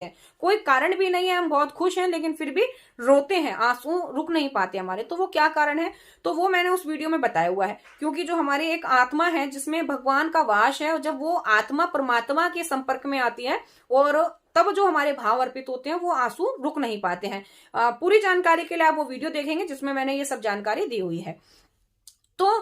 कोई कारण भी नहीं है, हम बहुत खुश हैं लेकिन फिर भी रोते हैं, आंसू रुक नहीं पाते हमारे। तो वो क्या कारण है, तो वो मैंने उस वीडियो में बताया हुआ है। क्योंकि जो हमारी एक आत्मा है जिसमें भगवान का वास है, जब वो आत्मा परमात्मा के संपर्क में आती है और तब जो हमारे भाव अर्पित होते हैं वो आंसू रुक नहीं पाते हैं। पूरी जानकारी के लिए आप वो वीडियो देखेंगे जिसमें मैंने ये सब जानकारी दी हुई है। तो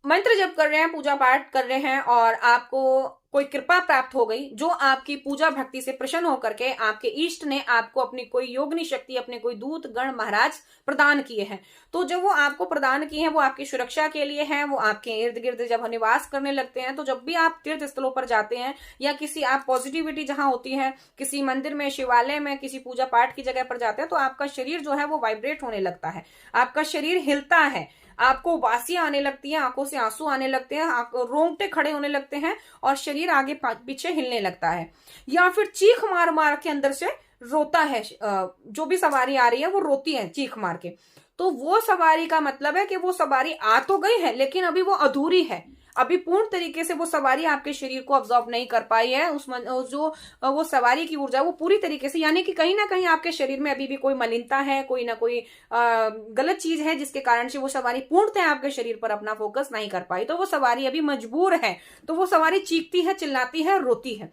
मंत्र जप कर रहे हैं, पूजा पाठ कर रहे हैं और आपको कोई कृपा प्राप्त हो गई, जो आपकी पूजा भक्ति से प्रसन्न होकर के आपके इष्ट ने आपको अपनी कोई योगनी शक्ति, अपने कोई दूत गण महाराज प्रदान किए हैं। तो जब वो आपको प्रदान किए हैं वो आपकी सुरक्षा के लिए हैं, वो आपके इर्द गिर्द जब निवास करने लगते हैं। तो जब भी आप तीर्थ स्थलों पर जाते हैं या किसी आप पॉजिटिविटी जहां होती है, किसी मंदिर में, शिवालय में, किसी पूजा पाठ की जगह पर जाते हैं, तो आपका शरीर जो है वो वाइब्रेट होने लगता है, आपका शरीर हिलता है, आपको उबासियां आने लगती हैं, आंखों से आंसू आने लगते हैं, रोंगटे खड़े होने लगते हैं और शरीर आगे पीछे हिलने लगता है, या फिर चीख मार मार के अंदर से रोता है। जो भी सवारी आ रही है वो रोती है चीख मार के। तो वो सवारी का मतलब है कि वो सवारी आ तो गई है लेकिन अभी वो अधूरी है, अभी पूर्ण तरीके से वो सवारी आपके शरीर को अब्सॉर्ब नहीं कर पाई है। जो वो सवारी की ऊर्जा वो पूरी तरीके से, यानी कि कहीं ना कहीं आपके शरीर में अभी भी कोई मलिनता है, कोई ना कोई गलत चीज है जिसके कारण से वो सवारी पूर्णतः आपके शरीर पर अपना फोकस नहीं कर पाई। तो वो सवारी अभी मजबूर है, तो वो सवारी चीखती है, चिल्लाती है, रोती है।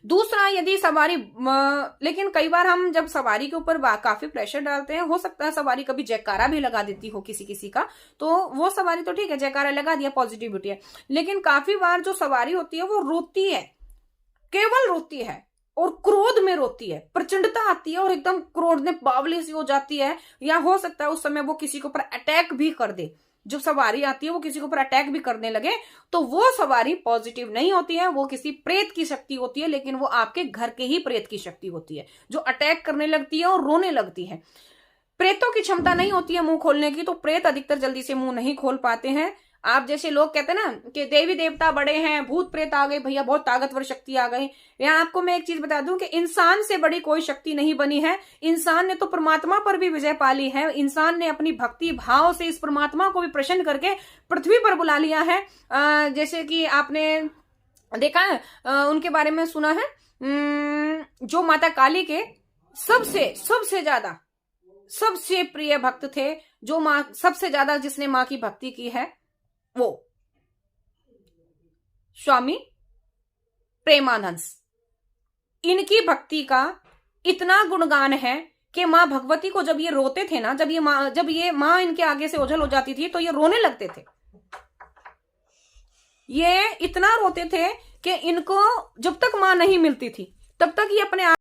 दूसरा, यदि सवारी लेकिन कई बार हम जब सवारी के ऊपर काफी प्रेशर डालते हैं, हो सकता है सवारी कभी जयकारा भी लगा देती हो किसी किसी का, तो वो सवारी तो ठीक है, जयकारा लगा दिया, पॉजिटिविटी है। लेकिन काफी बार जो सवारी होती है वो रोती है, केवल रोती है और क्रोध में रोती है, प्रचंडता आती है और एकदम क्रोध में बावली सी हो जाती है, या हो सकता है उस समय वो किसी के ऊपर अटैक भी कर दे। जब सवारी आती है वो किसी के ऊपर अटैक भी करने लगे तो वो सवारी पॉजिटिव नहीं होती है, वो किसी प्रेत की शक्ति होती है, लेकिन वो आपके घर के ही प्रेत की शक्ति होती है जो अटैक करने लगती है और रोने लगती है। प्रेतों की क्षमता नहीं होती है मुंह खोलने की, तो प्रेत अधिकतर जल्दी से मुंह नहीं खोल पाते हैं। आप जैसे लोग कहते हैं ना कि देवी देवता बड़े हैं, भूत प्रेत आ गए, भैया बहुत ताकतवर शक्ति आ गई। यहाँ आपको मैं एक चीज बता दूं कि इंसान से बड़ी कोई शक्ति नहीं बनी है। इंसान ने तो परमात्मा पर भी विजय पा ली है। इंसान ने अपनी भक्ति भाव से इस परमात्मा को भी प्रसन्न करके पृथ्वी पर बुला लिया है। जैसे कि आपने देखा है, उनके बारे में सुना है, जो माता काली के सबसे ज्यादा सबसे प्रिय भक्त थे, जो माँ सबसे ज्यादा जिसने माँ की भक्ति की है, वो स्वामी प्रेमानंद। इनकी भक्ति का इतना गुणगान है कि माँ भगवती को जब ये रोते थे ना, जब ये माँ इनके आगे से ओझल हो जाती थी तो ये रोने लगते थे। ये इतना रोते थे कि इनको जब तक माँ नहीं मिलती थी तब तक ये अपने